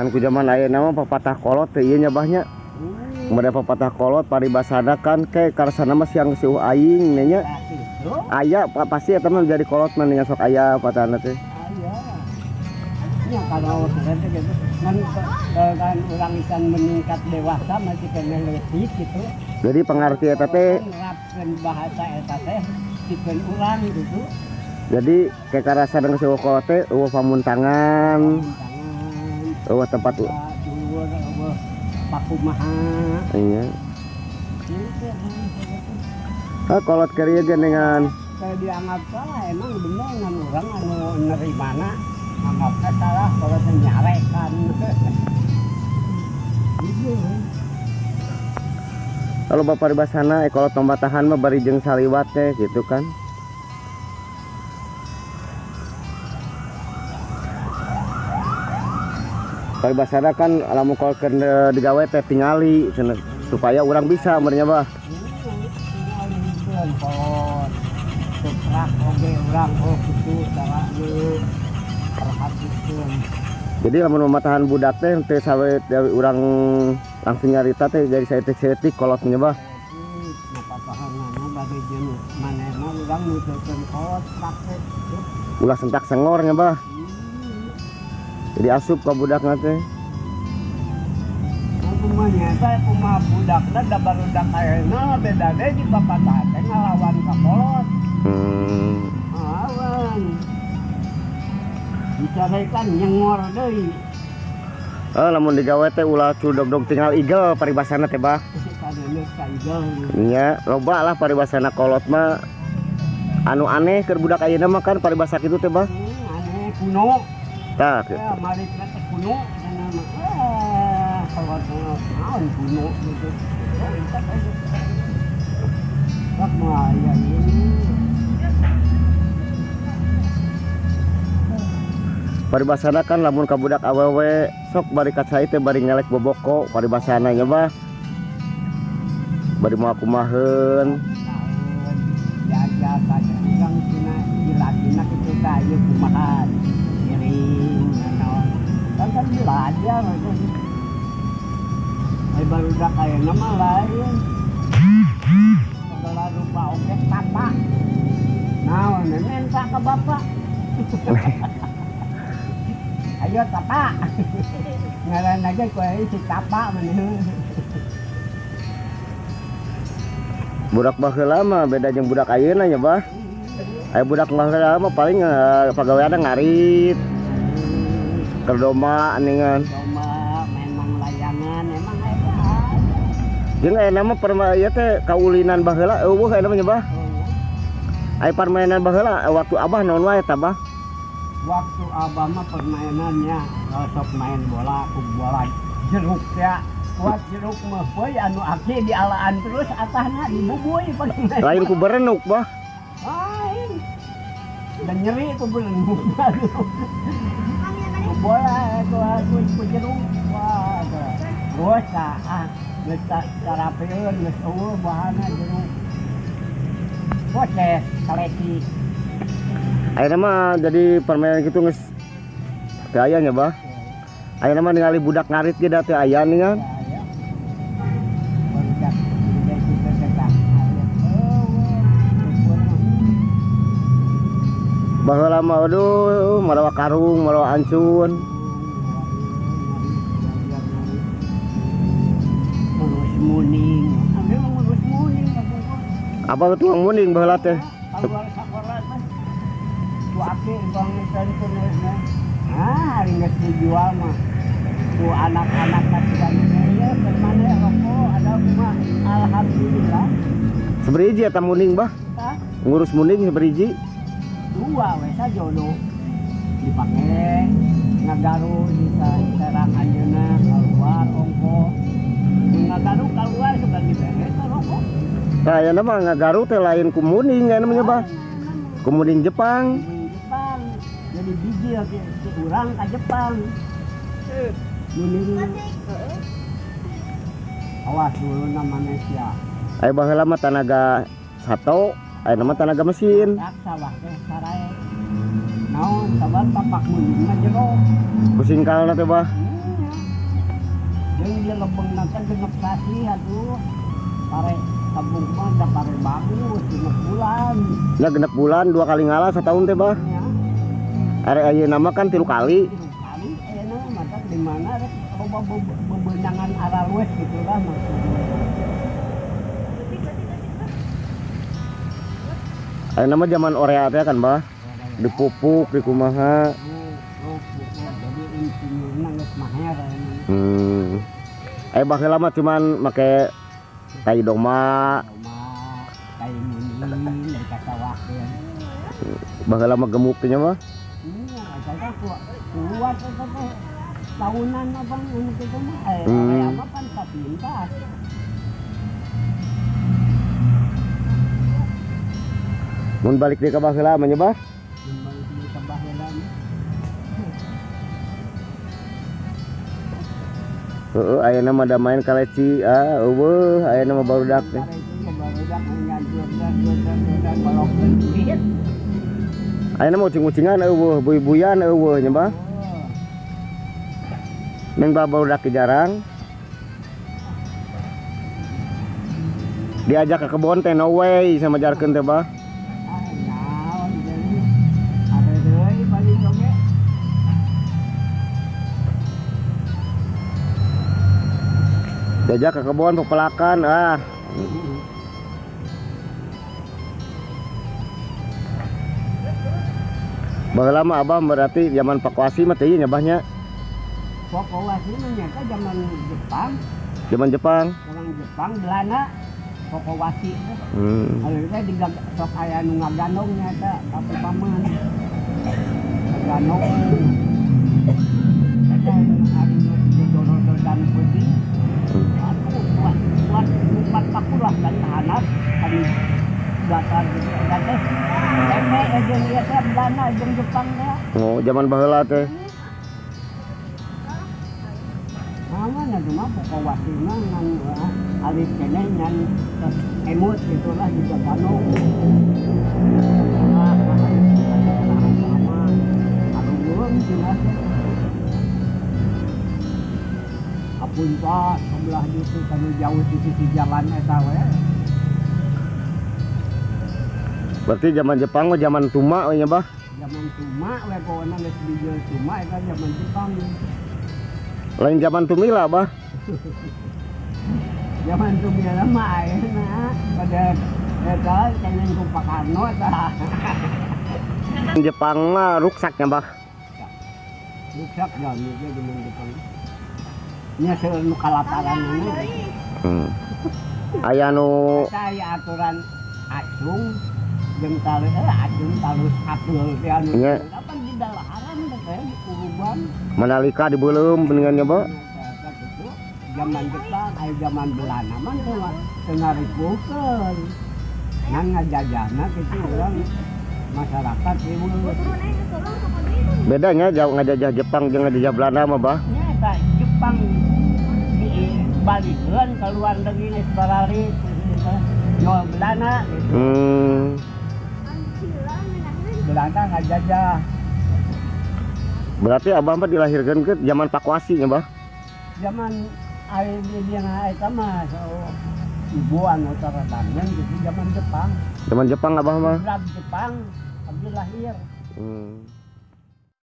kan ku zaman aya nama pepatah kolot teh ieu nya bahnya. Kemudian pepatah kolot paribasana kan ke karsana mah siang sieuh aing nya. Aya pasti eta mah jadi kolot mah dengan sok aya patahna teh. Ya kalau ternyata gitu kan orang ikan meningkat dewasa masih kena letih gitu. Jadi pengerti eta teh nerapkeun bahasa eta teh dikeun urang gitu. jadi kayak karasa dengan sieuh kolot teh eueuh pamuntangan, eueuh tempat dulur eueuh pakumaha. iya. Kolot keur ieu dengan Saya dianggap salah emang bener ngan urang anu nerimana anggapnya salah kalau nyarekan. kalau bapak paribasana kolot pembatahan mah bari jeung saliwat teh gitu kan. Paribasana kan lamun kolot keur digawe teh tingali supaya urang bisa benernya bah. Kalau suprak oge urang kitu cara perhatikan. Jadi lamun pembatahan budak teh teu sawe dari urang langsung nyarita teh jadi saeutik-saeutik kolotnya bah. Pembatahanna bagi jenis manehna urang nuturkeun kolot praktek. Ulah sentak sengornya bah. Jadi asup ka budakna teh. Nyata kumaha budakna da barudak ayeuna beda deui di papatah teh ngalawan ka kolot. Ngalawan. Dicarikan nyengor deui. Lamun digawe teh ulah cudog-dog tinggal igel paribasana teh bah. Kadeuneu ka igel. Nya loba lah paribasana kolot mah anu aneh keur budak ayeuna mah kan paribasa kitu teh bah. Aneh kuno. Tah. Ya mari teh kuno cenah mah. Kalau naon kuno gitu. Pak mah ya ini. Paribasana kan lamun ka budak awewe sok bari kacai teh bari ngelek boboko paribasana nya bah. Bari moal kumaheun. Jaga kaca urang cenah diladina kitu teh ieu kumaha. Kiring naon. Kan belajar aja. Ai barudak ayeuna mah lain. Segala rupa oge tapa. Naon nenta ka bapak. Ayo tapa. Ngaran aja kuy si tapa maneh. Budak baheula mah beda jeung budak ayeuna nya bah. Aya budak baheula mah paling pagaweana ngarit. Keur domba aningan. Jeung aya nama permainan teh kaulinan baheula eueuh aya namanya bah. Aya permainan baheula waktu abah naon wae tah bah? Waktu abah mah permainannya sok main bola, bola jeruk ya. Kuat jeruk mah poe anu aki dialaan terus atahna dibubuy paling. Lain ku berenuk bah. Lain. Dan nyeri ku berenuk. Bola ku jeruk. Wah, terus geus tarapeun geus eueuh bahana jeruk. Boces kaleci. Ayeuna mah jadi permainan kitu geus teu aya nya bah. Ayeuna mah ningali budak ngarit ge da teu aya ningan. Baheula mah aduh marawa karung, marawa ancun. Ngurus muning. Ambil ngurus muning. Apa tukang muning baheula teh? Keluar sakola teh. Tu ake bang tentunya. Hari geus dijual mah. Tu anak-anak kasihan ya permane rokok ada mah alhamdulillah. Seberiji eta muning bah? Tah, Ngurus muning seberiji? 2 we sajodo. Dipake ngagaru di sarang anjeunna keluar ongko. Ngagaru keluar suka dibere rokok. Tah ayeuna mah ngagaru teh lain ku muning aya namanya bah. Ku muning Jepang. Jepang. Jadi biji lagi urang ka Jepang. Muning. Awas dulu nama Malaysia. Aya baheula mah tanaga sato, aya nama tanaga mesin. Sawah teh sarae. Naon sabar tapak muning mah jero. Ku singkalna teh bah. Yang dia lebeng nanti genep sasi aduh. Pare tabung mah da pare bagus genep bulan. Ya genep bulan 2 kali ngalah setahun teh bah. Ya. Are ayeuna mah kan 3 kali. Kali enak mata di mana rek loba bebenangan arah luas gitu lah maksudnya. Ayeuna mah zaman Orea teh kan bah. Dipupuk di kumaha. Jadi insinyurna geus maher ini. Baheula mah cuman make tai doma. Cuma kayak munin dari kata wakil. Baheula mah gemuk nya mah. Iya, kata kuat itu teh tahunan abang anu kitu mah. Hmm. Aya mah pan kapintas. Mun balik deui ka baheula mah nya bah. Kembali di kebahelan. Heeh, ayeuna mah da main kaleci. Eueuh, ayeuna mah barudak teh. Barudak nganjur-nganjur balok duit. Ayeuna mah ucing-ucingan eueuh, buy-buyan eueuh nya bah. Neng barudak jarang. Diajak ke kebon teh no way sama jarkeun teh bah. Naon jadi ada deui balik oge. Diajak ke kebon pepelakan Baheula mah abah berarti zaman Pakuasi mah teh ieu nya bahnya. Pokowasi mah nyata zaman Jepang, Zaman Jepang. zaman Jepang Belanda Pokowasi teh. Anu teh sok aya nu ngaganong nyata tapi paman. Ngaganong. Ada anu dodol-dodolan putih. Aduh buat empat pakulah dan tahanat kami datar gitu dan teh jeung ieu teh Belanda jeung Jepang teh. Oh, zaman baheula teh. Mana cuma Pokowasi mah ngan alit keneh ngan emut gitulah juga ganong. Kalau belum jelas apun pak sebelah itu kanu jauh di sisi jalan eta we. Berarti zaman Jepang mah zaman Tuma we nya bah. Zaman Tuma we pokona geus dijeul Tuma eta zaman Jepang. Lain zaman Tumila bah. Zaman Tumila mah ayeuna pada eta cenah ku Pak Karno tah. Jepang mah ruksaknya bah. Rusak ya ieu zaman Jepang. Nya seueur nu kalataran ini. Aya nu Saya aturan acung jeung acung talus atul teh anu. Nya. Apa di dalaharan teh di kuruban. Manalika dibeuleum dengan nya bah. Zaman Jepang, zaman Belanda mah teu ngarikukeun. Ngan ngajajahna kitu urang masyarakat ieu. Bedanya jauh ngajajah Jepang jeung ngajajah Belanda mah bah. Nya eta Jepang dibalikeun ka luar negeri geus barari nol Belanda gitu. Belanda ngajajah. Berarti abah mah dilahirkeun ke zaman Pakuasi nya bah. Zaman ari dia eta mah ibu anu taradangan gitu zaman Jepang. Zaman Jepang abah mah. Jepang abdi lahir.